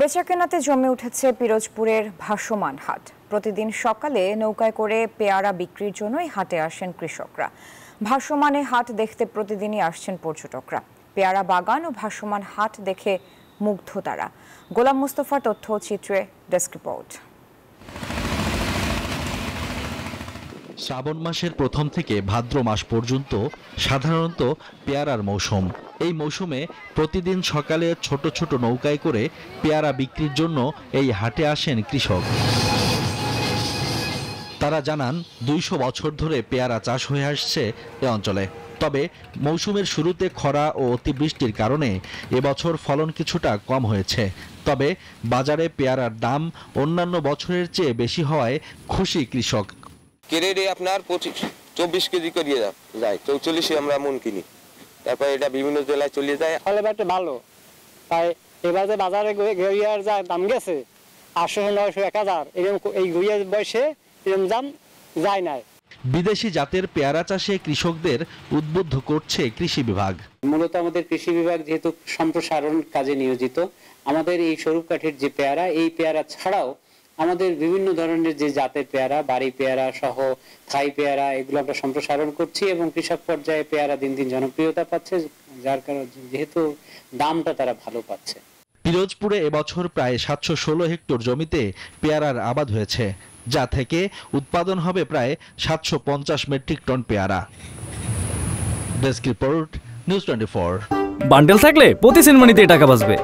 বেচাকেনাতে জমে উঠেছে পিরোজপুরের ভাসমান হাট। প্রতিদিন সকালে নৌকায় করে পেয়ারা বিক্রির জন্যই হাটে আসেন কৃষকরা। ভাসমানে হাট দেখতে প্রতিদিনই আসছেন পর্যটকরা। পেয়ারা বাগান ও ভাসমান হাট দেখে মুগ্ধ তারা। গোলাম মুস্তফার তথ্যচিত্রে ডেস্ক রিপোর্ট। শ্রাবণ মাসের প্রথম থেকে ভাদ্র মাস পর্যন্ত সাধারণত পেয়ারার মৌসুম। এই মৌসুমে প্রতিদিন সকালে ছোট ছোট নৌকায় করে পেয়ারা বিক্রির জন্য এই হাটে আসেন কৃষক। তারা জানান ২০০ বছর ধরে পেয়ারা চাষ হয়ে আসছে এ অঞ্চলে। তবে মৌসুমের শুরুতে খরা ও অতিবৃষ্টির কারণে এবছর ফলন কিছুটা কম হয়েছে। তবে বাজারে পেয়ারার দাম অন্যান্য বছরের চেয়ে বেশি হওয়ায় খুশি কৃষক। কেরেটে আপনার 24 কেজি করে যায়, 44 আমরা মন কিনি। তারপর এটা বিভিন্ন জেলায় চলে যায়। ফলে একটা ভালো, তাই এবার যে বাজারে গড়িয়ার যা দাম গেছে 800, 900, 1000 এরকম এই গড়িয়ার বয়সে এরকম দাম যায় না। বিদেশি জাতের পেয়ারা চাষে কৃষকদের উদ্বুদ্ধ করছে কৃষি বিভাগ। মূলত আমাদের কৃষি বিভাগ যেহেতু সম্প্রসারণ কাজে নিয়োজিত, আমাদের এই স্বরূপকাঠির যে পেয়ারা, এই পেয়ারা ছাড়াও আমাদের বিভিন্ন ধরনের যে জাতের পেয়ারা, বাড়ি পেয়ারা সহ থাই পেয়ারা, এগুলো আমরা সম্প্রসারণ করছি এবং কৃষক পর্যায়ে পেয়ারা দিন দিন জনপ্রিয়তা পাচ্ছে, যার কারণে যেহেতু দামটা তারা ভালো পাচ্ছে। পিরোজপুরে এবছর প্রায় 716 হেক্টর জমিতে পেয়ারার আবাদ হয়েছে, যা থেকে উৎপাদন হবে প্রায় 750 মেট্রিক টন পেয়ারা। Desk report, news 24। বান্ডেল থাকলে প্রতি সেনমানিতে টাকা বাঁচবে।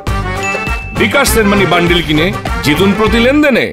বিকাশ সেনমানি বান্ডেল কিনে জিতুন প্রতি লেনদেনে।